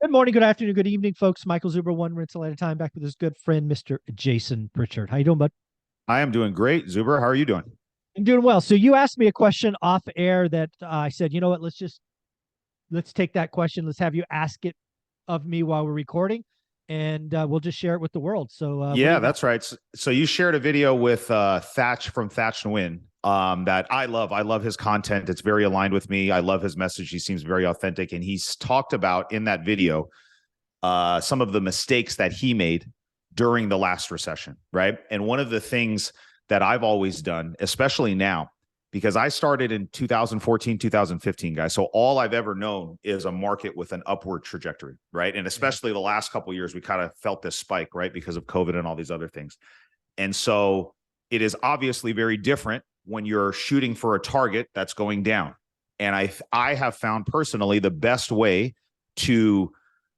Good morning, good afternoon, good evening, folks. Michael Zuber, one rental at a time, back with his good friend, Mr. Jason Pritchard. How you doing, bud? I am doing great. Zuber, how are you doing? I'm doing well. So you asked me a question off air that I said, you know what? Let's take that question. Let's have you ask it of me while we're recording, and we'll just share it with the world. So what do Yeah, you got? that's right. So you shared a video with Thatch from Thatch to Win that I love. I love his content. It's very aligned with me. I love his message. He seems very authentic. And he's talked about in that video some of the mistakes that he made during the last recession, right? And one of the things that I've always done, especially now, because I started in 2014, 2015, guys. So all I've ever known is a market with an upward trajectory, right? And especially the last couple of years, we kind of felt this spike, right? Because of COVID and all these other things. And so it is obviously very different when you're shooting for a target that's going down. And I have found personally the best way to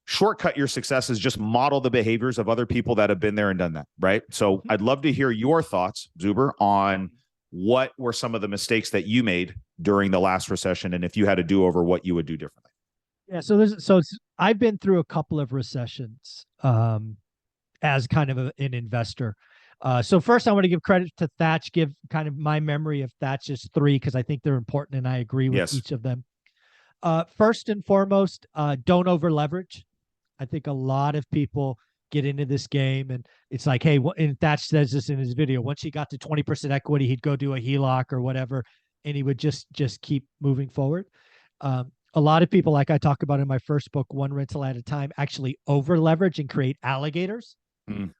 shortcut your success is just model the behaviors of other people that have been there and done that, right? So I'd love to hear your thoughts, Zuber, on what were some of the mistakes that you made during the last recession, and if you had a do-over, what you would do differently. Yeah. I've been through a couple of recessions as kind of an investor. So first, I want to give credit to Thatch. Give kind of my memory of Thatch's three because I think they're important, and I agree with Yes. each of them. First and foremost, don't over leverage. I think a lot of people get into this game and it's like, hey, and Thatch says this in his video. Once he got to 20% equity, he'd go do a HELOC or whatever, and he would just keep moving forward. A lot of people, like I talk about in my first book, One Rental at a Time, actually over leverage and create alligators.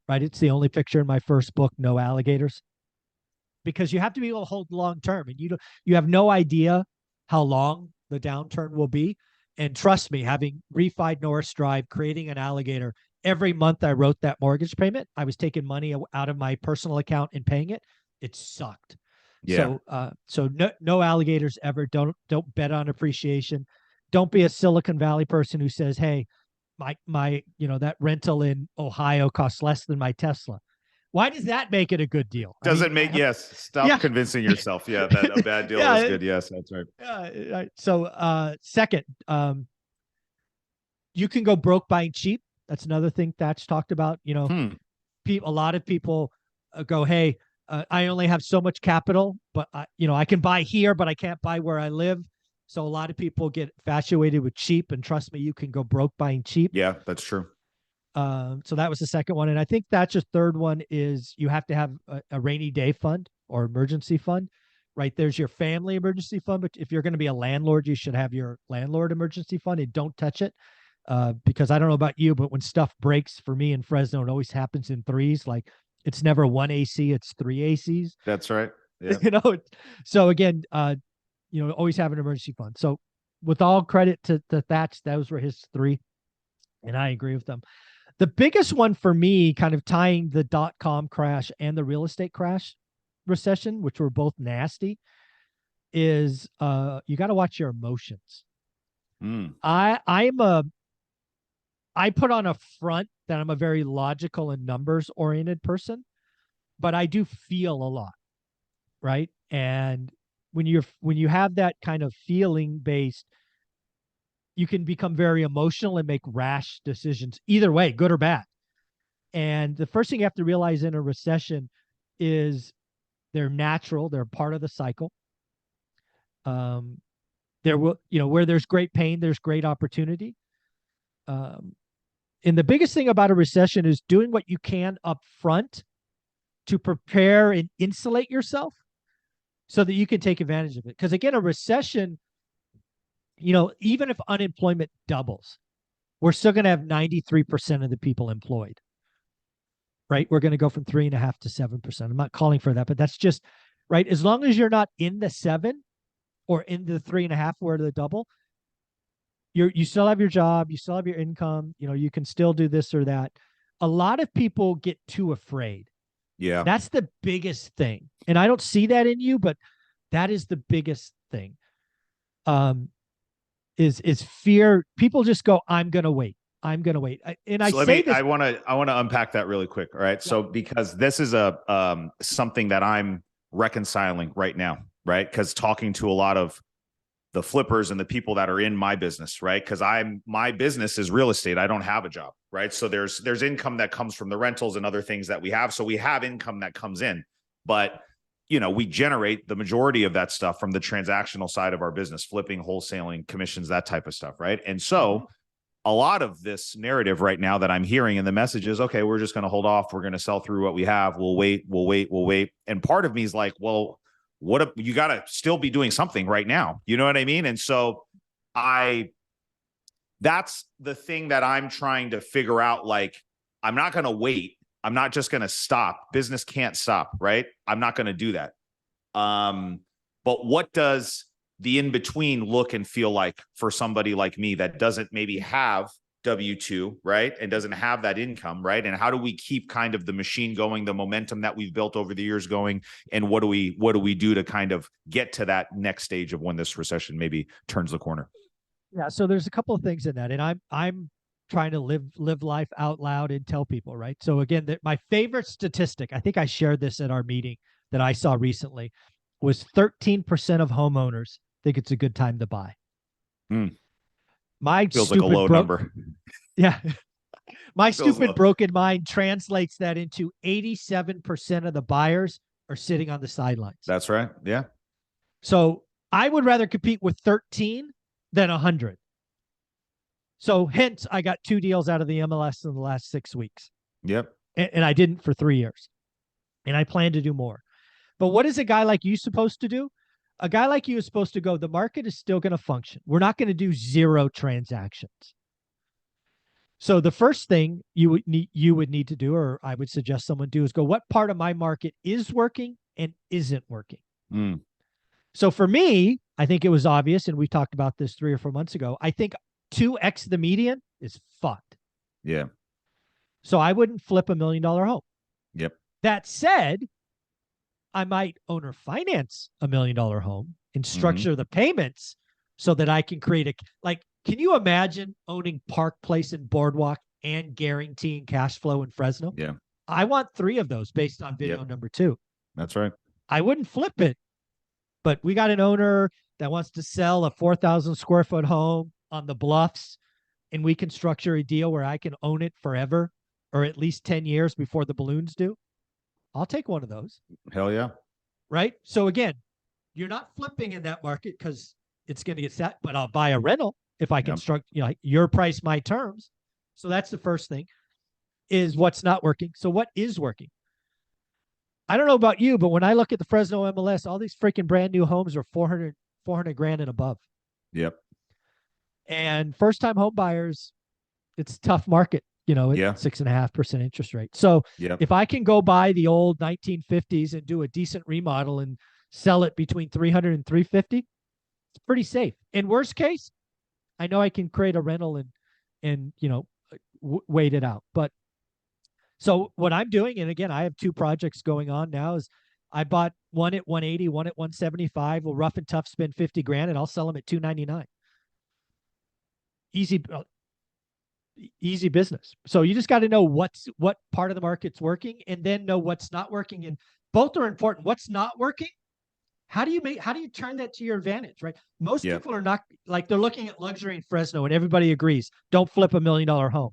Right? It's the only picture in my first book, no alligators, because you have to be able to hold long term, and you have no idea how long the downturn will be. And trust me, having refied Norris Drive, creating an alligator, every month I wrote that mortgage payment, I was taking money out of my personal account and paying it. It sucked. Yeah. So no alligators ever. Don't bet on appreciation. Don't be a Silicon Valley person who says, hey, my that rental in Ohio costs less than my Tesla. Why does that make it a good deal? Doesn't make, yes. Stop Yeah. convincing yourself. Yeah, that a bad deal is good. Yes, that's right. Yeah. So second, you can go broke buying cheap. That's another thing Thatch talked about. A lot of people go, hey, I only have so much capital, but I can buy here, but I can't buy where I live. So a lot of people get infatuated with cheap, and trust me, you can go broke buying cheap. Yeah, that's true. So that was the second one. And I think that's your third one is you have to have a rainy day fund or emergency fund, right? There's your family emergency fund, but if you're going to be a landlord, you should have your landlord emergency fund and don't touch it. Because I don't know about you, but when stuff breaks for me in Fresno, it always happens in threes. Like it's never one AC, it's three ACs. That's right. Yeah. So again, always have an emergency fund. So with all credit to Thatch, those were his three. And I agree with them. The biggest one for me, kind of tying the .com crash and the real estate crash recession, which were both nasty, is you got to watch your emotions. I put on a front that I'm a very logical and numbers oriented person, but I do feel a lot, right? And when you have that kind of feeling based, you can become very emotional and make rash decisions either way, good or bad. And the first thing you have to realize in a recession is they're natural, they're part of the cycle. There will, where there's great pain, there's great opportunity. And the biggest thing about a recession is doing what you can up front to prepare and insulate yourself so that you can take advantage of it. Because again, a recession, even if unemployment doubles, we're still going to have 93% of the people employed, right? We're going to go from 3.5% to 7%. I'm not calling for that, but that's just right. As long as you're not in the 7 or in the 3.5 where the double, you still have your job, you still have your income, you can still do this or that. A lot of people get too afraid. Yeah. That's the biggest thing. And I don't see that in you, but that is the biggest thing. Is fear. People just go, I'm going to wait. I'm going to wait. I want to unpack that really quick. All right. Yeah. So, because this is something that I'm reconciling right now, right? Because talking to a lot of the flippers and the people that are in my business, right? Because my business is real estate. I don't have a job, right? So there's income that comes from the rentals and other things that we have. So we have income that comes in, but we generate the majority of that stuff from the transactional side of our business, flipping, wholesaling, commissions, that type of stuff, right? And so a lot of this narrative right now that I'm hearing in the message is, okay, we're just going to hold off. We're going to sell through what we have. We'll wait. And part of me is like, well, you got to still be doing something right now. You know what I mean? And so that's the thing that I'm trying to figure out. Like, I'm not going to wait. I'm not just going to stop. Business can't stop, right? I'm not going to do that. But what does the in-between look and feel like for somebody like me that doesn't maybe have W-2, right? And doesn't have that income, right? And how do we keep kind of the machine going, the momentum that we've built over the years going? And what do we do to kind of get to that next stage of when this recession maybe turns the corner? Yeah. So there's a couple of things in that. And I'm trying to live life out loud and tell people, right? So again, my favorite statistic, I think I shared this at our meeting that I saw recently, was 13% of homeowners think it's a good time to buy. My feels like a low number. Yeah. My stupid broken mind translates that into 87% of the buyers are sitting on the sidelines. That's right. Yeah. So I would rather compete with 13 than 100. So hence, I got 2 deals out of the MLS in the last 6 weeks. Yep. And I didn't for 3 years. And I plan to do more. But what is a guy like you supposed to do? A guy like you is supposed to go, the market is still going to function. We're not going to do 0 transactions. So the first thing you would need to do, or I would suggest someone do, is go, what part of my market is working and isn't working? So for me, I think it was obvious, and we talked about this 3 or 4 months ago. I think 2x the median is fucked. Yeah. So I wouldn't flip $1 million home. Yep. That said, I might owner finance $1 million home and structure the payments so that I can create can you imagine owning Park Place and Boardwalk and guaranteeing cash flow in Fresno? Yeah. I want 3 of those based on video number 2. That's right. I wouldn't flip it, but we got an owner that wants to sell a 4,000 square foot home on the Bluffs, and we can structure a deal where I can own it forever or at least 10 years before the balloons do. I'll take one of those. Hell yeah. Right? So again, you're not flipping in that market because it's going to get set, but I'll buy a rental if I can your price, my terms. So that's the first thing, is what's not working. So what is working? I don't know about you, but when I look at the Fresno MLS, all these freaking brand new homes are 400 grand and above. Yep. And first time home buyers, it's a tough market, at 6.5% interest rate. So if I can go buy the old 1950s and do a decent remodel and sell it between 300 and 350, it's pretty safe. In worst case, I know I can create a rental and wait it out. But so what I'm doing, and again, I have 2 projects going on now, is I bought one at 180, one at 175. We'll rough and tough spend 50 grand and I'll sell them at 299. Easy business. So you just got to know what part of the market's working and then know what's not working. And both are important. What's not working? How do you turn that to your advantage, right? Most people are not, they're looking at luxury in Fresno and everybody agrees, don't flip $1 million home.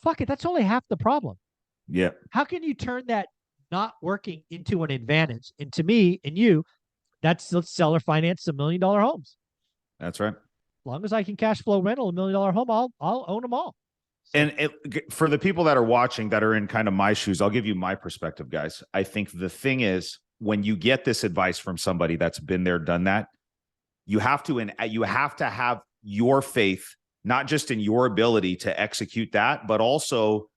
Fuck it. That's only half the problem. Yeah. How can you turn that not working into an advantage? And to me and you, that's seller finance $1 million homes. That's right. As long as I can cash flow rental $1 million home, I'll own them all. So. And for the people that are watching that are in kind of my shoes, I'll give you my perspective, guys. I think the thing is, when you get this advice from somebody that's been there, done that, you have to have your faith, not just in your ability to execute that, but also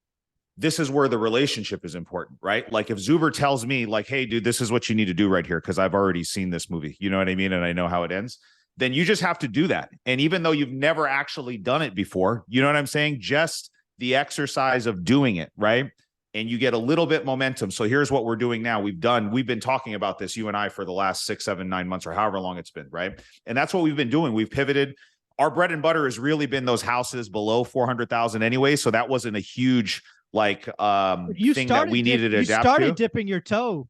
this is where the relationship is important, right? Like if Zuber tells me like, hey, dude, this is what you need to do right here, because I've already seen this movie, you know what I mean? And I know how it ends. Then you just have to do that. And even though you've never actually done it before, you know what I'm saying? Just the exercise of doing it, right? And you get a little bit momentum. So here's what we're doing now. We've been talking about this, you and I, for the last 6, 7, 9 months or however long it's been, right? And that's what we've been doing. We've pivoted. Our bread and butter has really been those houses below 400,000 anyway. So that wasn't a huge thing that we needed to adapt to. You started dipping your toe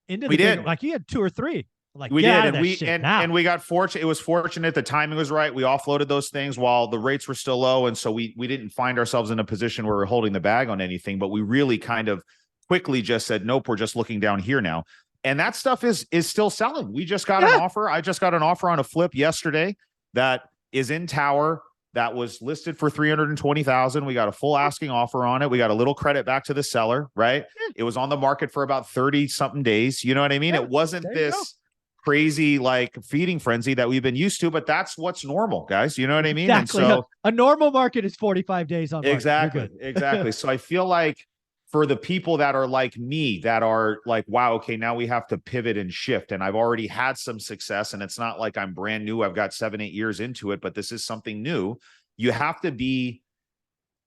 into the big, like you had 2 or 3. I'm like, We get did, out of and that shit now. we got fortunate. It was fortunate. The timing was right. We offloaded those things while the rates were still low, and so we didn't find ourselves in a position where we're holding the bag on anything. But we really kind of quickly just said, nope, we're just looking down here now. And that stuff is still selling. We just got an offer. I just got an offer on a flip yesterday that is in tower that was listed for 320,000. We got a full asking offer on it. We got a little credit back to the seller, right? It was on the market for about 30 something days. You know what I mean? It wasn't this crazy like feeding frenzy that we've been used to, but that's what's normal, guys. You know what I mean? Exactly. And so a normal market is 45 days on market. exactly. So I feel like for the people that are like me, that are like, wow, okay, now we have to pivot and shift. And I've already had some success, and it's not like I'm brand new. I've got 7-8 years into it, but this is something new. You have to be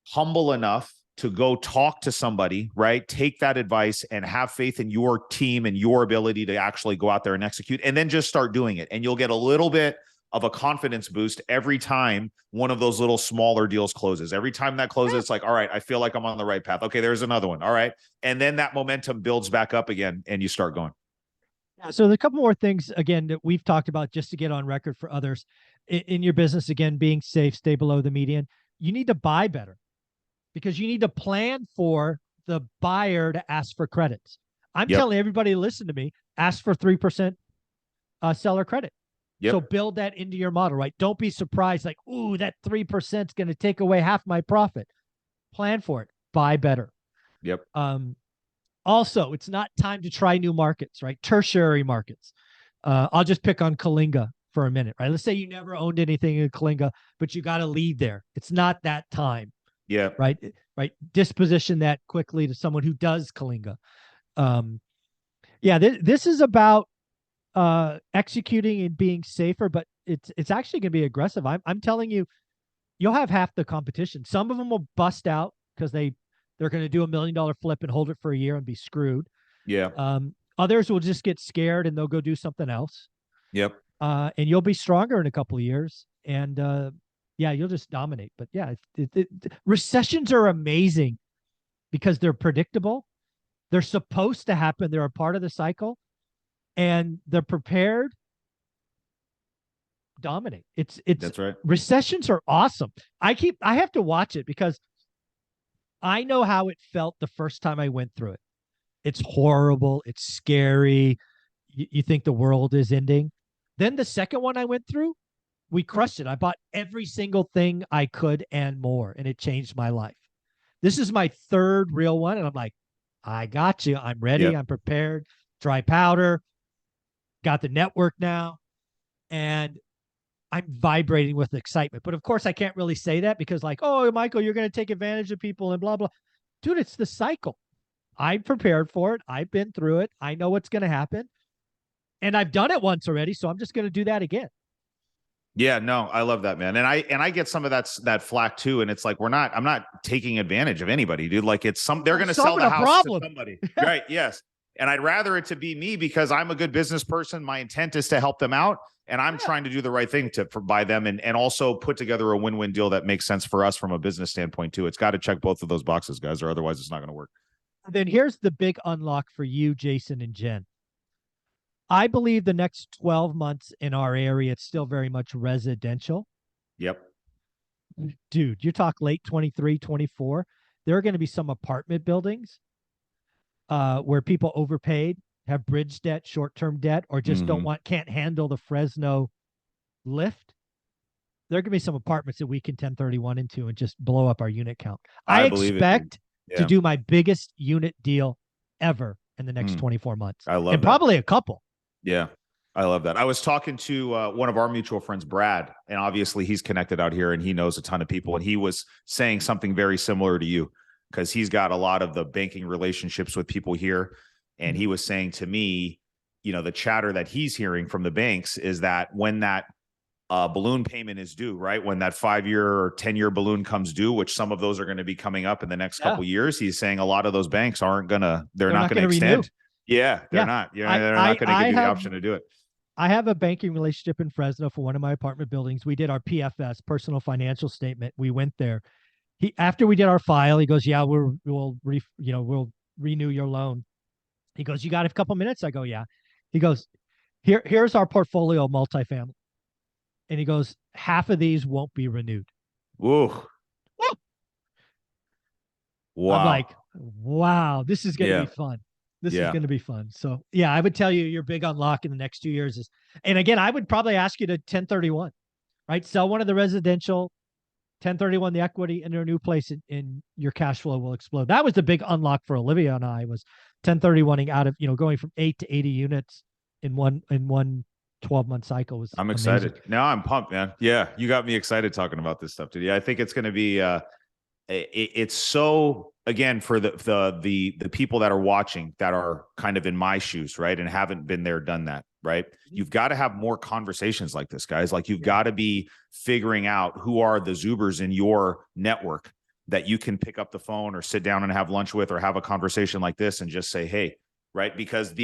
humble enough to go talk to somebody, right? Take that advice and have faith in your team and your ability to actually go out there and execute, and then just start doing it. And you'll get a little bit of a confidence boost every time one of those little smaller deals closes. Every time that closes, it's like, all right, I feel like I'm on the right path. Okay, there's another one. All right. And then that momentum builds back up again and you start going. So there's a couple more things, again, that we've talked about just to get on record for others in your business. Again, being safe, stay below the median. You need to buy better because you need to plan for the buyer to ask for credits. I'm telling everybody, listen to me, ask for 3% seller credit. So build that into your model, right? Don't be surprised like, ooh, that 3% is going to take away half my profit. Plan for it. Buy better. Also, it's not time to try new markets, right? Tertiary markets. I'll just pick on Kalinga for a minute, right? Let's say you never owned anything in Kalinga, but you got a lead there. It's not that time. Right. Disposition that quickly to someone who does Kalinga. This is about executing and being safer, but it's actually going to be aggressive. I'm telling you, you'll have half the competition. Some of them will bust out because they're going to do $1 million flip and hold it for a year and be screwed. Others will just get scared and they'll go do something else. And you'll be stronger in a couple of years. And you'll just dominate. But recessions are amazing because they're predictable. They're supposed to happen. They're a part of the cycle. And they're prepared. Dominate. That's right. Recessions are awesome. I have to watch it because I know how it felt the first time I went through it. It's horrible. It's scary. You think the world is ending. Then the second one I went through, we crushed it. I bought every single thing I could and more, and it changed my life. This is my third real one, and I'm like, I got you. I'm ready. I'm prepared. Dry powder. Got the network now, and I'm vibrating with excitement. But of course, I can't really say that because like, oh, Michael, you're going to take advantage of people and blah, blah. Dude, it's the cycle. I'm prepared for it. I've been through it. I know what's going to happen. And I've done it once already, so I'm just going to do that again. Yeah, no, I love that, man. And I get some of that flack too. And it's like, I'm not taking advantage of anybody, dude. Like they're going to sell the house to somebody. Right. Yes. And I'd rather it to be me because I'm a good business person. My intent is to help them out. And I'm trying to do the right thing by them and also put together a win-win deal that makes sense for us from a business standpoint too. It's got to check both of those boxes, guys, or otherwise it's not going to work. Then here's the big unlock for you, Jason and Jen. I believe the next 12 months in our area, it's still very much residential. Dude, you talk late 23, 24. There are going to be some apartment buildings where people overpaid, have bridge debt, short-term debt, or just can't handle the Fresno lift. There are going to be some apartments that we can 1031 into and just blow up our unit count. I expect to do my biggest unit deal ever in the next 24 months. I love that. Probably a couple. Yeah. I love that. I was talking to one of our mutual friends, Brad, and obviously he's connected out here and he knows a ton of people. And he was saying something very similar to you because he's got a lot of the banking relationships with people here. And he was saying to me, the chatter that he's hearing from the banks is that when that balloon payment is due, right? When that 5-year or 10-year balloon comes due, which some of those are going to be coming up in the next couple of years, he's saying a lot of those banks they're not going to extend. Renew. Yeah, they're not. They're not going to give you the option to do it. I have a banking relationship in Fresno for one of my apartment buildings. We did our PFS, personal financial statement. We went there. After we did our file, he goes, "Yeah, we'll renew your loan." He goes, "You got a couple minutes?" I go, "Yeah." He goes, Here's our portfolio multifamily. And he goes, half of these won't be renewed. Woo. Woo! I'm Wow. like, wow, this is going to be Yeah. fun. This is Yeah. going to be fun. So yeah, I would tell you your big unlock in the next 2 years is, and again, I would probably ask you to 1031, right? Sell one of the residential, 1031 the equity into a new place, and your cash flow will explode. That was the big unlock for Olivia and I, was 1031ing out of, going from 8 to 80 units in one 12-month cycle was I'm amazing. excited. Now I'm pumped, man. Yeah. You got me excited talking about this stuff today. I think it's going to be, it's so, again, for the people that are watching that are kind of in my shoes, right, and haven't been there, done that, right? You've got to have more conversations like this, guys. Like, you've got to be figuring out who are the Zubers in your network that you can pick up the phone or sit down and have lunch with, or have a conversation like this and just say, hey, right? Because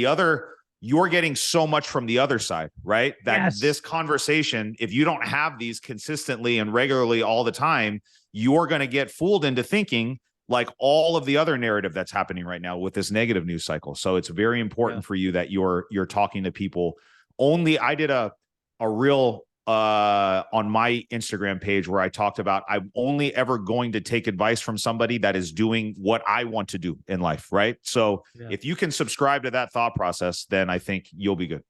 you're getting so much from the other side, right? That this conversation, if you don't have these consistently and regularly all the time, you're going to get fooled into thinking like all of the other narrative that's happening right now with this negative news cycle. So it's very important for you that you're talking to people. I did a reel on my Instagram page where I talked about, I'm only ever going to take advice from somebody that is doing what I want to do in life, right? So if you can subscribe to that thought process, then I think you'll be good.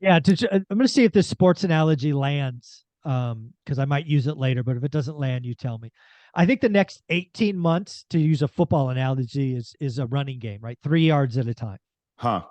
Yeah, I'm going to see if this sports analogy lands, because I might use it later, but if it doesn't land, you tell me. I think the next 18 months, to use a football analogy, is a running game, right? 3 yards at a time. Huh.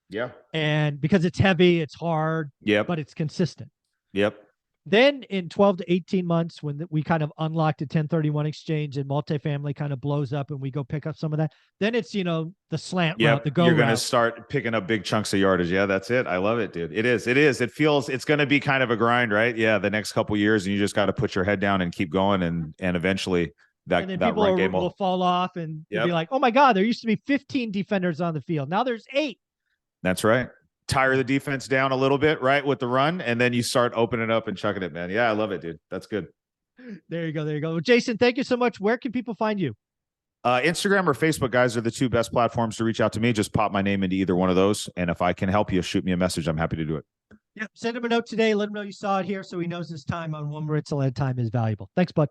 Yeah. And because it's heavy, it's hard, but it's consistent. Yep. Then in 12 to 18 months, when we kind of unlocked a 1031 exchange and multifamily kind of blows up and we go pick up some of that, then it's, the slant route, the go You're going to route. start picking up big chunks of yardage. Yeah, that's it. I love it, dude. It is. It feels, it's going to be kind of a grind, right? Yeah. The next couple of years, and you just got to put your head down and keep going. And eventually that people will fall off and be like, oh my God, there used to be 15 defenders on the field. Now there's 8. That's right. Tire the defense down a little bit, right, with the run, and then you start opening up and chucking it, man. Yeah, I love it, dude. That's good. There you go. Well, Jason, thank you so much. Where can people find you? Instagram or Facebook, guys, are the 2 best platforms to reach out to me. Just pop my name into either one of those, and if I can help you, shoot me a message. I'm happy to do it. Yep. Send him a note today. Let him know you saw it here, so he knows his time on 1 Maritza at a time is valuable. Thanks, bud.